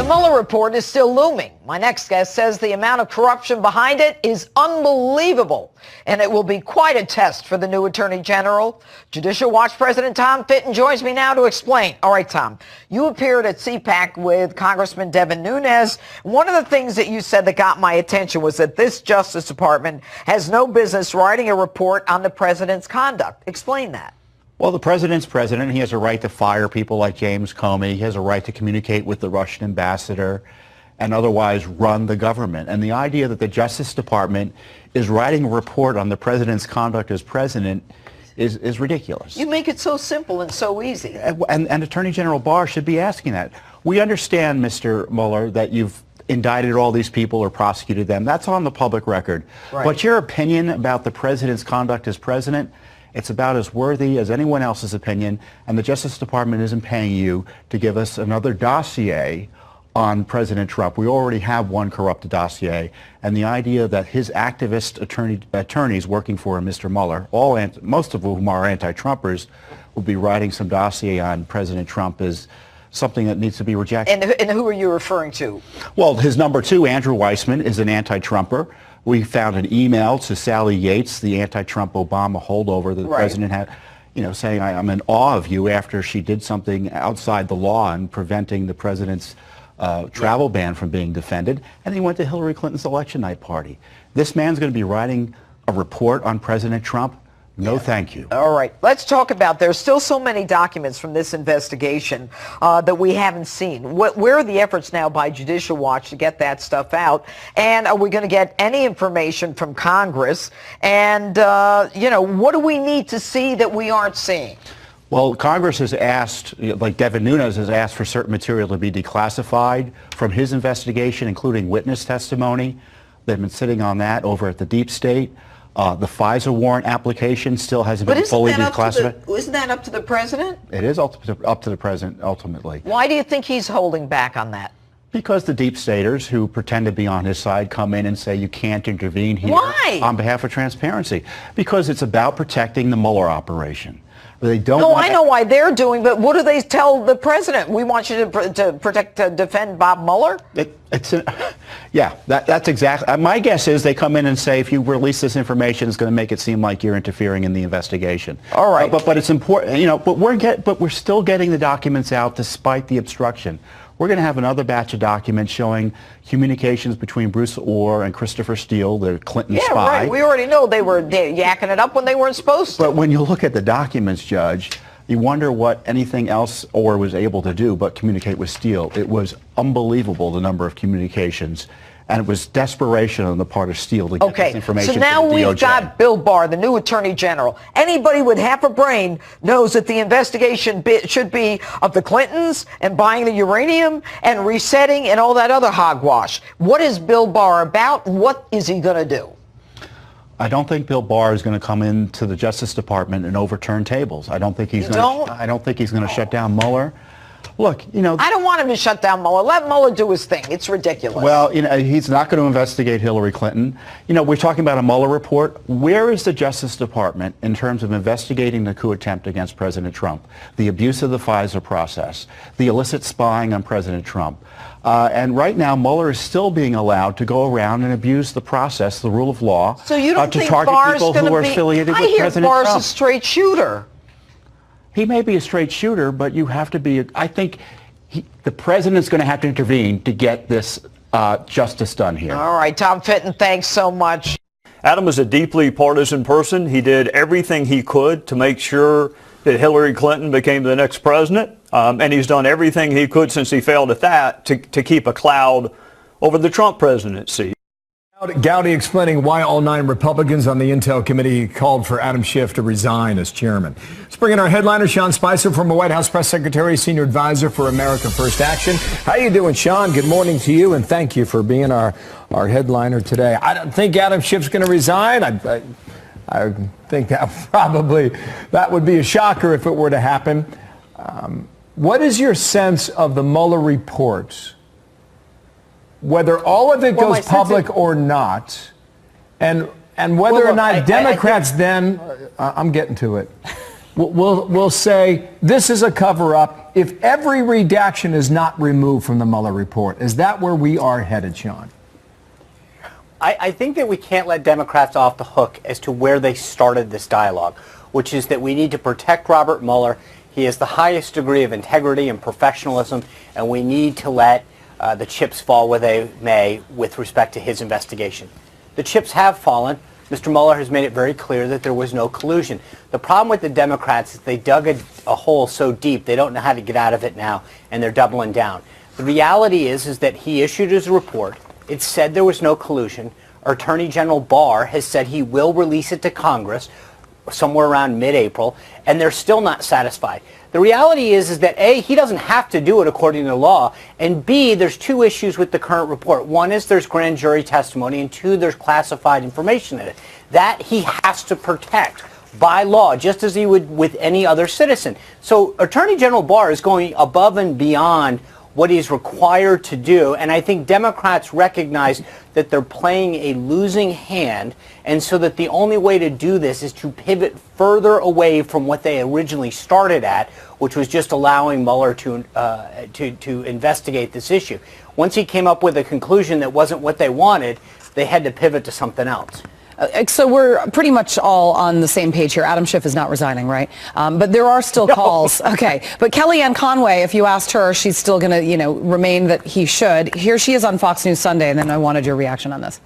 Mueller report is still looming. My next guest says the amount of corruption behind it is unbelievable, and it will be quite a test for the new Attorney General. Judicial Watch President Tom Fitton joins me now to explain. All right, Tom, you appeared at CPAC with Congressman Devin Nunes. One of the things that you said that got my attention was that this Justice Department has no business writing a report on the president's conduct. Explain that. Well, the president's president. He has a right to fire people like James Comey. He has a right to communicate with the Russian ambassador and otherwise run the government. And the idea that the Justice Department is writing a report on the president's conduct as president is ridiculous. You make it so simple and so easy. And Attorney General Barr should be asking that. We understand, Mr. Mueller, that you've indicted all these people or prosecuted them. That's on the public record. Right. But your opinion about the president's conduct as president, it's about as worthy as anyone else's opinion, and the Justice Department isn't paying you to give us another dossier on President Trump. We already have one corrupted dossier, and the idea that his activist attorneys working for him, Mr. Mueller, most of whom are anti-Trumpers, will be writing some dossier on President Trump is something that needs to be rejected. And who are you referring to? Well, his number two, Andrew Weissman, is an anti-Trumper. We found an email to Sally Yates, the anti-Trump Obama holdover that the president had, saying, I'm in awe of you after she did something outside the law and preventing the president's travel ban from being defended. And he went to Hillary Clinton's election night party. This man's going to be writing a report on President Trump? No, thank you. All right. Let's talk about, there's still so many documents from this investigation that we haven't seen. Where are the efforts now by Judicial Watch to get that stuff out? And are we going to get any information from Congress? And, what do we need to see that we aren't seeing? Well, Congress has asked, like Devin Nunes has asked for certain material to be declassified from his investigation, including witness testimony. They've been sitting on that over at the deep state. The FISA warrant application still hasn't been fully declassified. Isn't that up to the president? It is up to the president, ultimately. Why do you think he's holding back on that? Because the deep staters who pretend to be on his side come in and say you can't intervene here. Why? On behalf of transparency. Because it's about protecting the Mueller operation. They don't. No, I know why they're doing, but what do they tell the president? We want you to defend Bob Mueller? That's exactly. My guess is they come in and say, if you release this information, it's going to make it seem like you're interfering in the investigation. All right. But it's important, but we're still getting the documents out despite the obstruction. We're going to have another batch of documents showing communications between Bruce Orr and Christopher Steele, the Clinton spy. Yeah, right. We already know they were yakking it up when they weren't supposed to. But when you look at the documents, Judge, you wonder what anything else Orr was able to do but communicate with Steele. It was unbelievable, the number of communications. And it was desperation on the part of Steele to get this information to the DOJ. So now we've got Bill Barr, the new Attorney General. Anybody with half a brain knows that the investigation should be of the Clintons and buying the uranium and resetting and all that other hogwash. What is Bill Barr about? What is he going to do? I don't think Bill Barr is going to come into the Justice Department and overturn tables. I don't think he's going to shut down Mueller. Look, I don't want him to shut down Mueller. Let Mueller do his thing. It's ridiculous. Well, he's not going to investigate Hillary Clinton. We're talking about a Mueller report. Where is the Justice Department in terms of investigating the coup attempt against President Trump, the abuse of the FISA process, the illicit spying on President Trump? And right now, Mueller is still being allowed to go around and abuse the process, the rule of law, so you don't to think target Barr's people who are affiliated with President Trump. I hear Barr's a straight shooter. He may be a straight shooter, but you have to be, I think the president's going to have to intervene to get this justice done here. All right, Tom Fitton, thanks so much. Adam is a deeply partisan person. He did everything he could to make sure that Hillary Clinton became the next president, and he's done everything he could since he failed at that to keep a cloud over the Trump presidency. Gowdy explaining why all 9 Republicans on the Intel Committee called for Adam Schiff to resign as chairman. Let's bring in our headliner, Sean Spicer, former White House press secretary, senior advisor for America First Action. How you doing, Sean? Good morning to you, and thank you for being our headliner today. I don't think Adam Schiff's going to resign. I think that would be a shocker if it were to happen. What is your sense of the Mueller report? Whether all of it goes public or not, and whether or not Democrats I'm getting to it. will say this is a cover-up if every redaction is not removed from the Mueller report. Is that where we are headed, Sean? I think that we can't let Democrats off the hook as to where they started this dialogue, which is that we need to protect Robert Mueller. He has the highest degree of integrity and professionalism, and we need to let the chips fall where they may with respect to his investigation. The chips have fallen. Mr. Mueller has made it very clear that there was no collusion. The problem with the Democrats is they dug a hole so deep they don't know how to get out of it now, and they're doubling down. The reality is that he issued his report. It said there was no collusion. Attorney General Barr has said he will release it to Congress somewhere around mid-April, and they're still not satisfied. The reality is that A, he doesn't have to do it according to law, and B, there's two issues with the current report. One is there's grand jury testimony, and two, there's classified information in it. That he has to protect by law, just as he would with any other citizen. So Attorney General Barr is going above and beyond what he's required to do, and I think Democrats recognize that they're playing a losing hand, and so that the only way to do this is to pivot further away from what they originally started at, which was just allowing Mueller to investigate this issue. Once he came up with a conclusion that wasn't what they wanted, they had to pivot to something else. So we're pretty much all on the same page here. Adam Schiff is not resigning, right? But there are still calls. Okay. But Kellyanne Conway, if you asked her, she's still going to, remain that he should. Here she is on Fox News Sunday, and then I wanted your reaction on this.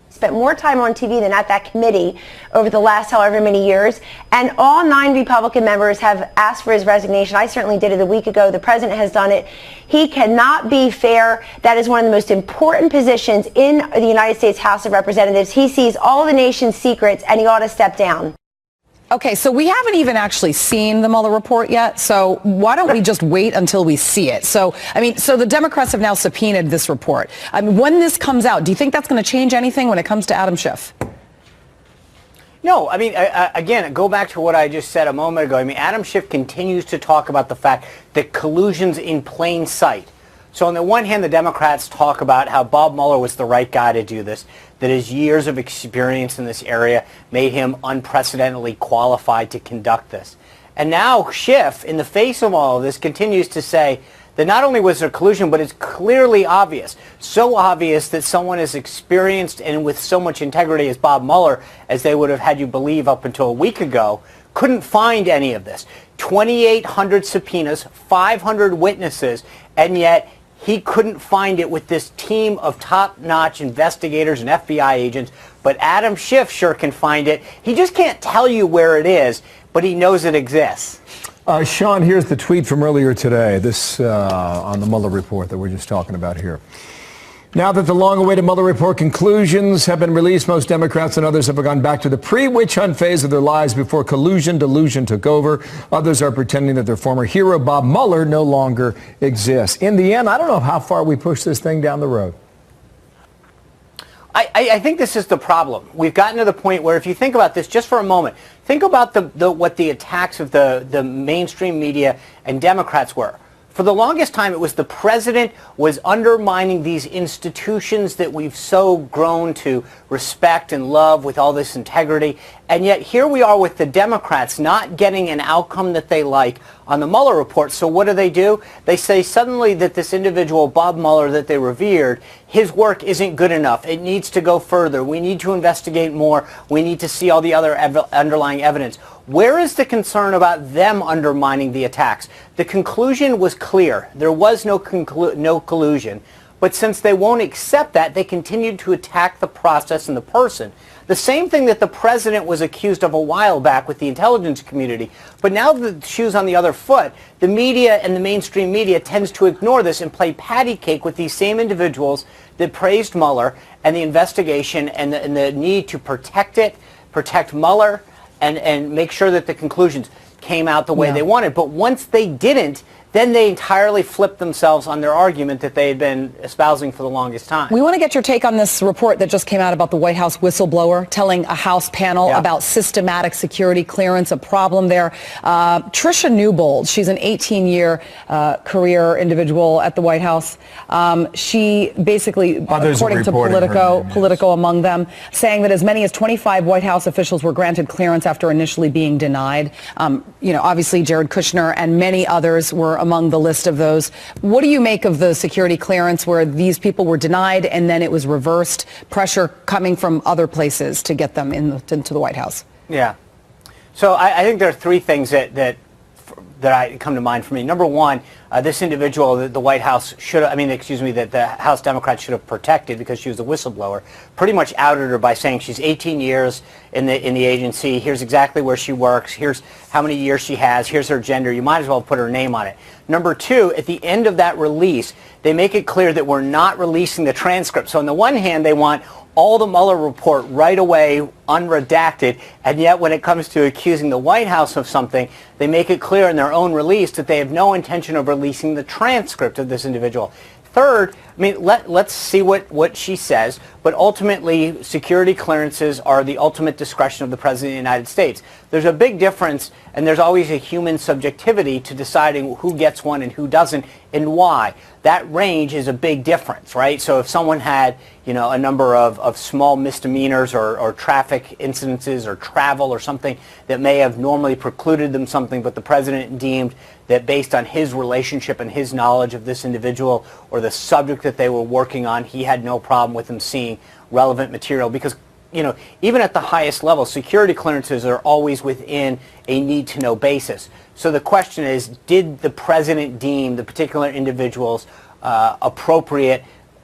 Spent more time on TV than at that committee over the last however many years, and all 9 Republican members have asked for his resignation. I certainly did it a week ago. The president has done it. He cannot be fair. That is one of the most important positions in the United States House of Representatives. He sees all the nation's secrets, and he ought to step down. Okay, so we haven't even actually seen the Mueller report yet, so why don't we just wait until we see it? So the Democrats have now subpoenaed this report. When this comes out, do you think that's going to change anything when it comes to Adam Schiff? No, again, go back to what I just said a moment ago. Adam Schiff continues to talk about the fact that collusion's in plain sight. So on the one hand, the Democrats talk about how Bob Mueller was the right guy to do this, that his years of experience in this area made him unprecedentedly qualified to conduct this. And now Schiff, in the face of all of this, continues to say that not only was there collusion, but it's clearly obvious. So obvious that someone as experienced and with so much integrity as Bob Mueller, as they would have had you believe up until a week ago, couldn't find any of this. 2,800 subpoenas, 500 witnesses, and yet he couldn't find it with this team of top-notch investigators and FBI agents. But Adam Schiff sure can find it. He just can't tell you where it is, but he knows it exists. Sean, here's the tweet from earlier today, this on the Mueller report that we're just talking about here. Now that the long-awaited Mueller report conclusions have been released, most Democrats and others have gone back to the pre-witch hunt phase of their lives before delusion took over. Others are pretending that their former hero, Bob Mueller, no longer exists. In the end, I don't know how far we push this thing down the road. I think this is the problem. We've gotten to the point where, if you think about this just for a moment, think about what the attacks of the mainstream media and Democrats were. For the longest time, it was the president was undermining these institutions that we've so grown to respect and love with all this integrity. And yet here we are with the Democrats not getting an outcome that they like on the Mueller report. So what do? They say suddenly that this individual, Bob Mueller, that they revered, his work isn't good enough. It needs to go further. We need to investigate more. We need to see all the other underlying evidence. Where is the concern about them undermining the attacks? The conclusion was clear. There was no collusion. But since they won't accept that, they continued to attack the process and the person. The same thing that the president was accused of a while back with the intelligence community. But now the shoe's on the other foot. The media and the mainstream media tends to ignore this and play patty cake with these same individuals that praised Mueller and the investigation and the need to protect it, protect Mueller, and make sure that the conclusions came out the way they wanted. But once they didn't, then they entirely flipped themselves on their argument that they had been espousing for the longest time. We want to get your take on this report that just came out about the White House whistleblower telling a House panel about systematic security clearance, a problem there. Tricia Newbold, she's an 18-year career individual at the White House. She basically, according to Politico among them, saying that as many as 25 White House officials were granted clearance after initially being denied. Obviously Jared Kushner and many others were among the list of those. What do you make of the security clearance where these people were denied and then it was reversed, pressure coming from other places to get them into the White House? Yeah. So I think there are three things that come to mind for me. Number one, this individual that the White House that the House Democrats should have protected because she was a whistleblower, pretty much outed her by saying she's 18 years in the agency. Here's exactly where she works. Here's how many years she has. Here's her gender. You might as well put her name on it. Number two, at the end of that release, they make it clear that we're not releasing the transcript. So on the one hand, they want all the Mueller report right away, unredacted, and yet when it comes to accusing the White House of something, they make it clear in their own release that they have no intention of releasing the transcript of this individual. Third, let's see what she says, but ultimately security clearances are the ultimate discretion of the President of the United States. There's a big difference, and there's always a human subjectivity to deciding who gets one and who doesn't and why. That range is a big difference, right? So if someone had, a number of small misdemeanors or traffic incidences or travel or something that may have normally precluded them something, but the President deemed that based on his relationship and his knowledge of this individual or the subject that they were working on, he had no problem with them seeing relevant material because, even at the highest level, security clearances are always within a need-to-know basis. So the question is, did the President deem the particular individuals appropriate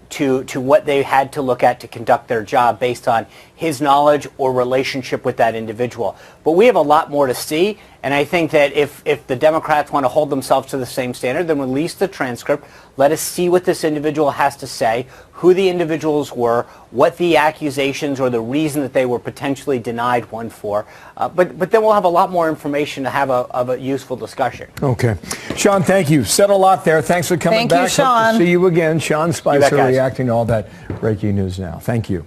to what they had to look at to conduct their job based on his knowledge or relationship with that individual? But we have a lot more to see, and I think that if the Democrats want to hold themselves to the same standard, then release the transcript. Let us see what this individual has to say, who the individuals were, what the accusations or the reason that they were potentially denied one for. But then we'll have a lot more information to have a useful discussion. Okay. Sean, thank you. Said a lot there. Thanks for coming back. Thank you, Sean. Hope to see you again. Sean Spicer guys. reacting to all that breaking news now. Thank you.